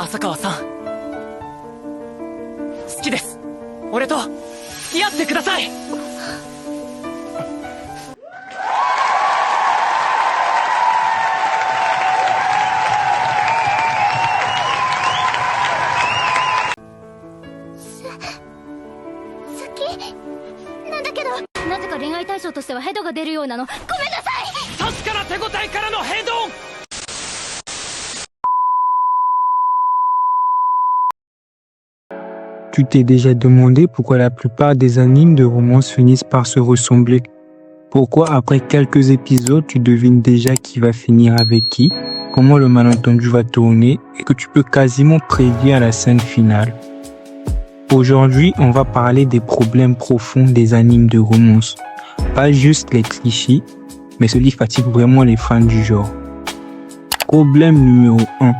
浅川さん。好きです。俺と付き合ってください。好きなんだけど、なぜか恋愛対象としてはヘドが出るようなの。ごめんなさい。確かな手応えからのヘド。Tu t'es déjà demandé pourquoi la plupart des animes de romance finissent par se ressembler? Pourquoi après quelques épisodes, tu devines déjà qui va finir avec qui, comment le malentendu va tourner et que tu peux quasiment prédire la scène finale? Aujourd'hui, on va parler des problèmes profonds des animes de romance. Pas juste les clichés, mais ceux qui fatiguent vraiment les fans du genre. Problème numéro 1.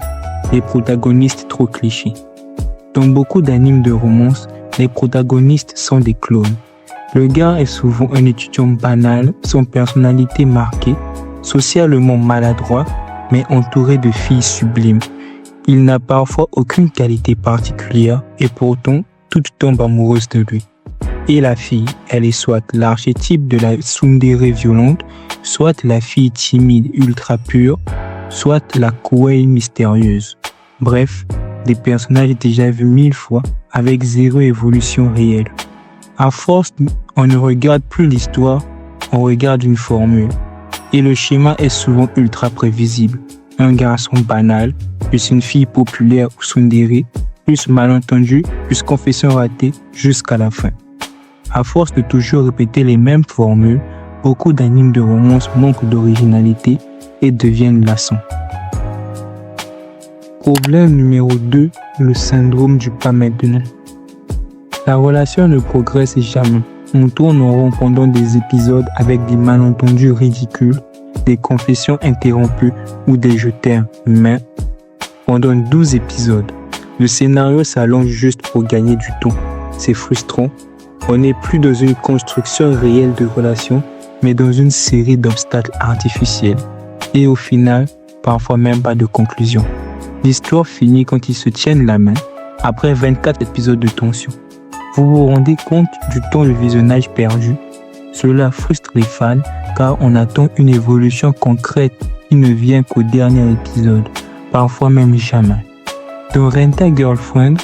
Les protagonistes trop clichés. Dans beaucoup d'animes de romance, les protagonistes sont des clones. Le gars est souvent un étudiant banal, sans personnalité marquée, socialement maladroit, mais entouré de filles sublimes. Il n'a parfois aucune qualité particulière et pourtant, toutes tombent amoureuses de lui. Et la fille, elle est soit l'archétype de la tsundere violente, soit la fille timide ultra pure, soit la kawaii mystérieuse. Bref, des personnages déjà vus 1000 fois avec zéro évolution réelle. À force, on ne regarde plus l'histoire, on regarde une formule. Et le schéma est souvent ultra prévisible. Un garçon banal, plus une fille populaire ou tsundere, plus malentendu, plus confession ratée, jusqu'à la fin. À force de toujours répéter les mêmes formules, beaucoup d'animes de romance manquent d'originalité et deviennent lassants. Problème numéro 2, le syndrome du pas maintenant. La relation ne progresse jamais. On tourne en rond pendant des épisodes avec des malentendus ridicules, des confessions interrompues ou des je t'aime, mais pendant 12 épisodes, le scénario s'allonge juste pour gagner du temps. C'est frustrant. On n'est plus dans une construction réelle de relation, mais dans une série d'obstacles artificiels. Et au final, parfois même pas de conclusion. L'histoire finit quand ils se tiennent la main, après 24 épisodes de tension. Vous vous rendez compte du temps de visionnage perdu? Cela frustre les fans car on attend une évolution concrète qui ne vient qu'au dernier épisode, parfois même jamais. Dans Renta Girlfriend,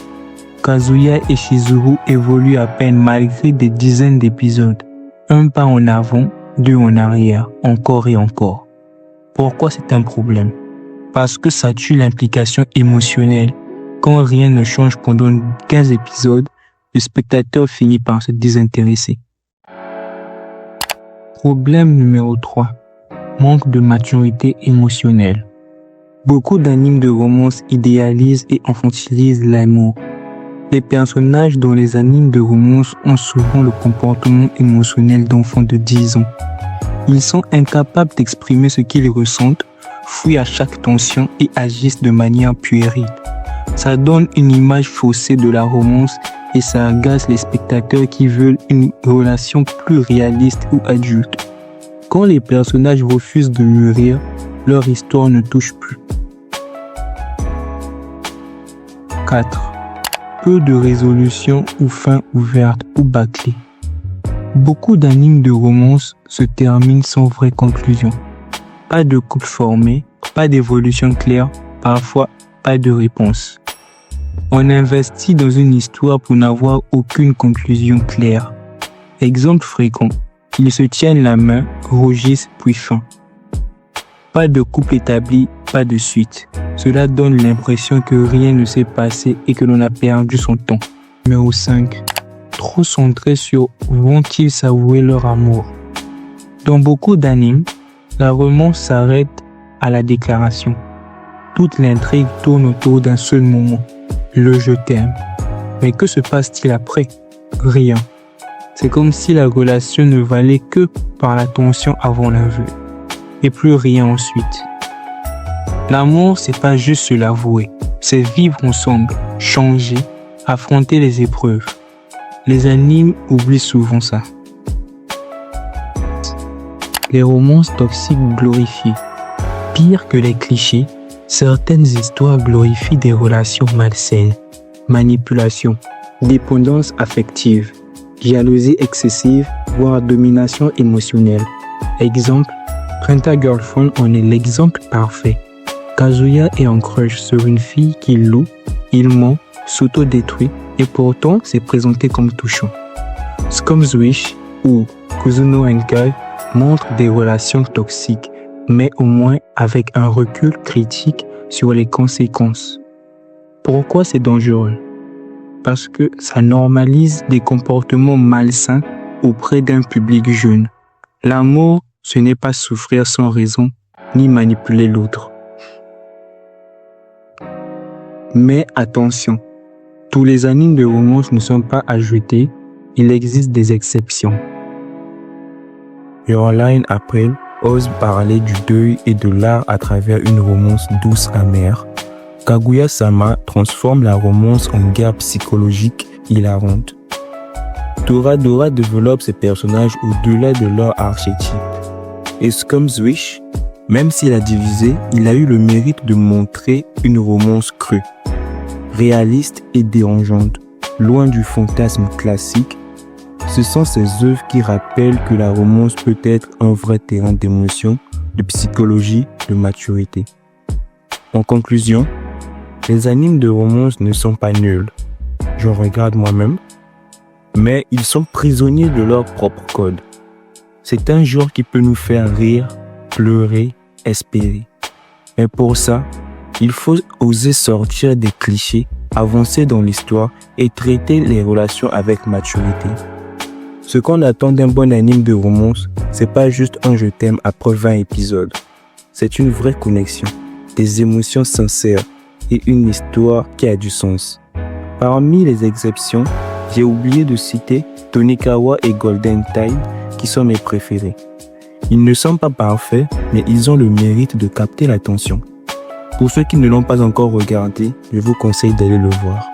Kazuya et Shizuru évoluent à peine malgré des dizaines d'épisodes. Un pas en avant, deux en arrière, encore et encore. Pourquoi c'est un problème? Parce que ça tue l'implication émotionnelle. Quand rien ne change pendant 15 épisodes, le spectateur finit par se désintéresser. Problème numéro 3. Manque de maturité émotionnelle. Beaucoup d'animes de romance idéalisent et infantilisent l'amour. Les personnages dans les animes de romance ont souvent le comportement émotionnel d'enfants de 10 ans. Ils sont incapables d'exprimer ce qu'ils ressentent, fuient à chaque tension et agissent de manière puérile. Ça donne une image faussée de la romance et ça agace les spectateurs qui veulent une relation plus réaliste ou adulte. Quand les personnages refusent de mûrir, leur histoire ne touche plus. 4. Peu de résolution ou fin ouverte ou bâclée. Beaucoup d'animes de romance se terminent sans vraie conclusion. Pas de couple formé, pas d'évolution claire, parfois pas de réponse. On investit dans une histoire pour n'avoir aucune conclusion claire. Exemple fréquent, ils se tiennent la main, rougissent puis fin. Pas de couple établi, pas de suite. Cela donne l'impression que rien ne s'est passé et que l'on a perdu son temps. Numéro 5. Trop centré sur vont-ils s'avouer leur amour. Dans beaucoup d'animes, la romance s'arrête à la déclaration. Toute l'intrigue tourne autour d'un seul moment, le je t'aime. Mais que se passe-t-il après? Rien. C'est comme si la relation ne valait que par la tension avant la vue, et plus rien ensuite. L'amour, c'est pas juste se l'avouer, c'est vivre ensemble, changer, affronter les épreuves. Les animes oublient souvent ça. Les romances toxiques glorifiées. Pire que les clichés, Certaines histoires glorifient des relations malsaines, manipulation, dépendance affective, jalousie excessive, voire domination émotionnelle. Exemple, Printa Girlfriend en est l'exemple parfait. Kazuya est en crush sur une fille qu'il loue, il ment, s'auto-détruit et pourtant c'est présenté comme touchant. Scum's Wish ou Kuzuno Henkai montrent des relations toxiques, mais au moins avec un recul critique sur les conséquences. Pourquoi c'est dangereux? Parce que ça normalise des comportements malsains auprès d'un public jeune. L'amour, ce n'est pas souffrir sans raison, ni manipuler l'autre. Mais attention, tous les animes de romance ne sont pas à jeter, il existe des exceptions. Your Line April ose parler du deuil et de l'art à travers une romance douce amère. Kaguya-sama transforme la romance en guerre psychologique hilarante. Toradora développe ses personnages au-delà de leur archétype. Et Scum's Wish, même s'il a divisé, il a eu le mérite de montrer une romance crue, réaliste et dérangeante, loin du fantasme classique. Ce sont ces œuvres qui rappellent que la romance peut être un vrai terrain d'émotion, de psychologie, de maturité. En conclusion, les animes de romance ne sont pas nuls, j'en regarde moi-même, mais ils sont prisonniers de leur propre code. C'est un genre qui peut nous faire rire, pleurer, espérer. Mais pour ça, il faut oser sortir des clichés, avancer dans l'histoire et traiter les relations avec maturité. Ce qu'on attend d'un bon anime de romance, c'est pas juste un je t'aime après 20 épisodes. C'est une vraie connexion, des émotions sincères et une histoire qui a du sens. Parmi les exceptions, j'ai oublié de citer Tonikawa et Golden Time qui sont mes préférés. Ils ne sont pas parfaits, mais ils ont le mérite de capter l'attention. Pour ceux qui ne l'ont pas encore regardé, je vous conseille d'aller le voir.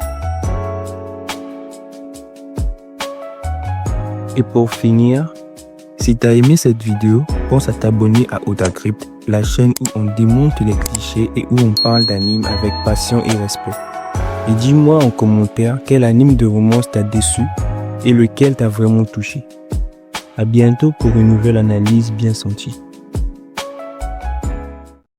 Et pour finir, si tu as aimé cette vidéo, pense à t'abonner à Otakrypt, la chaîne où on démonte les clichés et où on parle d'anime avec passion et respect. Et dis-moi en commentaire quel anime de romance t'a déçu et lequel t'a vraiment touché. À bientôt pour une nouvelle analyse bien sentie.